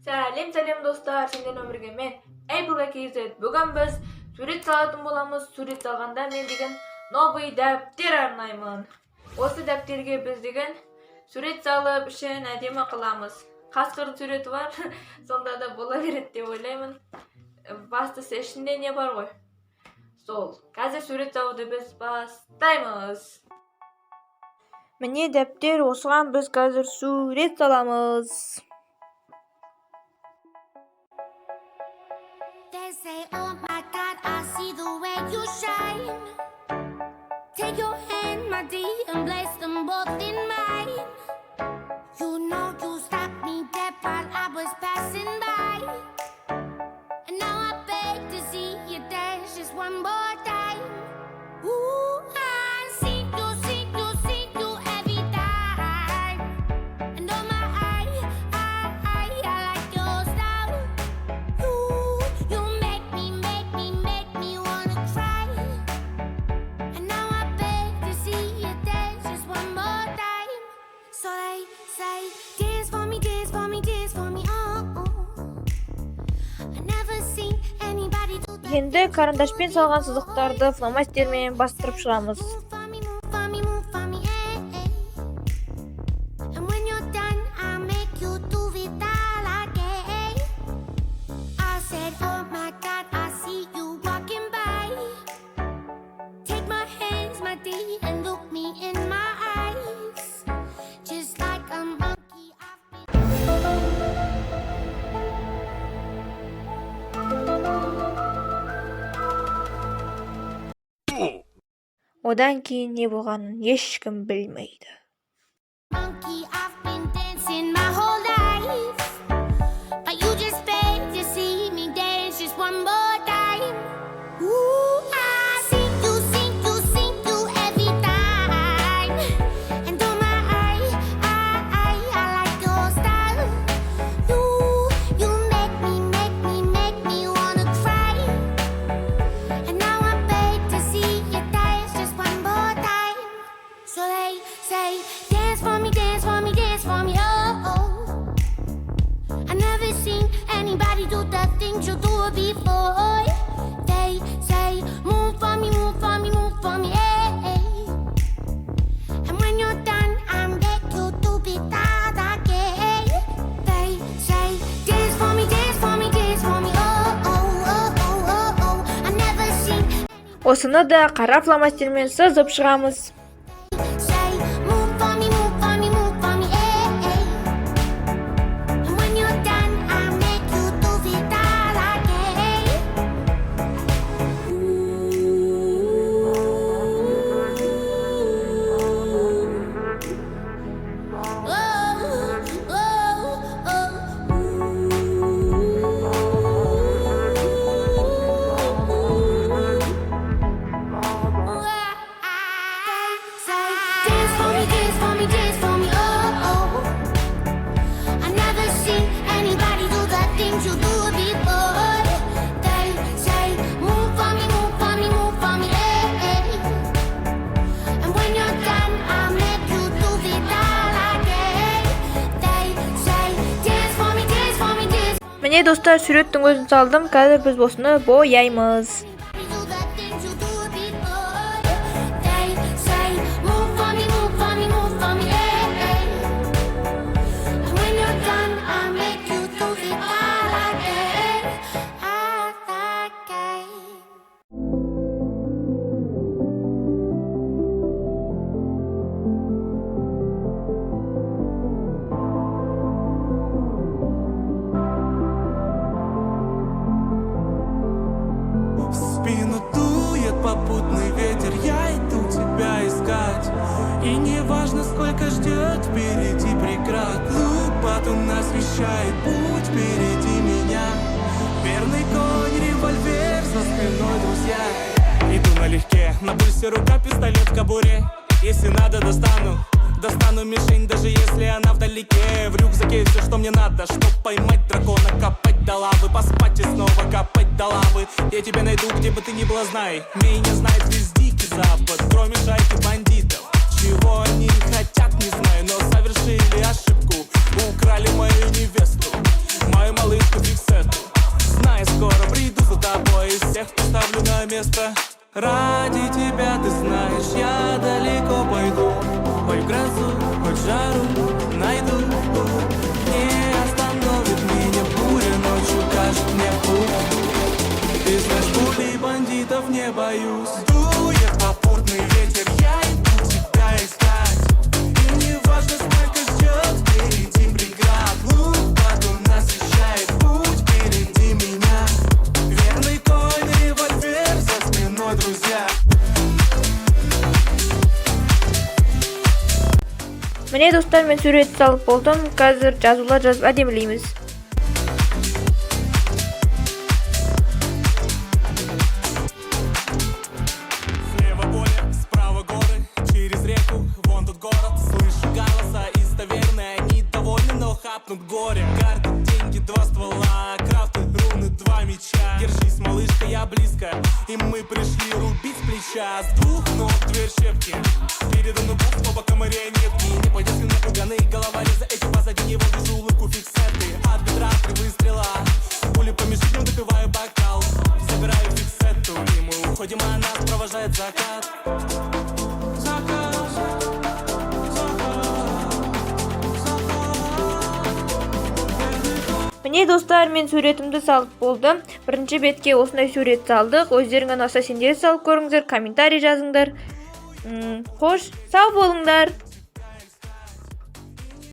Сәлем достар, сендермен бірге мен Apple KZ. Бүгін біз сурет салатын боламыз. Сурет салғанда мен деген новый дәптер арнаймын. Осы дәптерге біз деген сурет салып ішін әдемі қыламыз. Қасқыр суреті бар, сонда да бола береді деп ойлаймын. Бастысы ішінде не бар ғой? Сол. Қазір сурет салуды біз бастаймыз. Міне дәптер, осыған біз қазір сурет саламыз. They say, oh my God, I see the way you shine. Take your hand, my dear, and place them both in mine. You know you stopped me dead while I was passing by. And now I beg to see you dance just one more time. Ooh, I see you every time. And oh my, I like your style. You make me wanna cry. And now I beg to see you dance just one more time. So they say, dance for me, dance for me, dance for me, oh. I never seen anybody do that. Енді карандашпен салған сызықтарды фломастермен бастырып шығамыз. Move for me, move for me, move for me, And when you're done, I'll make you do it all again. I said, oh my God, I see you walking by. Take my hands, my dear, and look me in my eyes. Just like a monkey, Одан кейін не болғанын ешкім білмейді. I've been dancing my whole life. But you just beg to see me dance just one more time. Ooh, I see you every time. And oh my, I like your style. You make me wanna cry. And now I beg to see you dance just one more time. So they say, dance for me, dance for me, dance for me, oh. I never seen anybody do the things you do before. They say, move for me, move for me, move for me, And when you're done, I'm back you to be that again. They say, dance for me, dance for me, dance for me, oh. I never seen Осыны да қара фломастермен сызып шығамыз. say, move for me, move for me, move for me, And when you're done, I'll make you do it all again. Say, dance for me, dance for me, dance for me, oh. I never seen anybody do the things you do before. They say, move for me, move for me, move for me, And when you're done, I'll make you do it all again. They say, dance for me, dance for me, dance for me. Міне достар, суреттің өзін салдым. Қазір біз осыны бояймыз. Do the things you do before. They say, move for me, move for me, move for me, And when you're done, I'll make you do it all again. В спину дует попутный ветер, я иду тебя искать. И не важно, сколько ждет впереди преград. Луп нас вещает путь впереди меня. Верный конь, револьвер за спиной, друзья. Иду налегке, на пульсе рука, пистолет в кобуре. Если надо, достану мишень, даже если она вдалеке. В рюкзаке все, что мне надо, чтоб поймать дракона, копать до лавы, поспать и снова копать до лавы. Я тебя найду, где бы ты ни была, знай. Меня знает весь дикий запад, кроме шайки бандитов. Чего они хотят, не знаю, но совершили ошибку. Украли мою невесту, мою малышку. малышка, фиксету. Знай, скоро приду за тобой и всех поставлю на место. Ради тебя, ты знаешь, я далеко пойду. Хоть в грозу, хоть в жару найду. Не остановит меня буря, ночью кажет мне путь. Ты знаешь, пули бандитов не боюсь. Дует попутный ветер, я иду тебя искать. И не важно, сколько ждет впереди преград. Лупату насыщает путь впереди меня. Верный конь, револьвер за спиной, друзья. Міне достар, мен сурет салып болдым. Қазір жазулар жазып әдемілейміз. Слева поле, справа горы, через реку, вон тут город. Слышу голоса из таверны, они довольны, но хапнут горе. Карты, деньги, два ствола, крафты, руны, два меча. Держись, малышка, я близко, и мы пришли рубить с плеча. С двух ног дверь щепки, передо мной босс, по бокам марионетки. Не по-детски напуганный, головорезы, эти позади него вижу улыбку фиксеты. От бедра 3 выстрела, пули по мишеням, допиваю бокал. Забираю фиксету, и мы уходим, а нас провожает закат. Міне достар, мен суретімді салып болдым. Бірінші бетке осындай сурет салдық. Өздеріңіз ұнаса сендер салып көріңіздер, комментарий жазыңдар. Қош, сау болыңдар.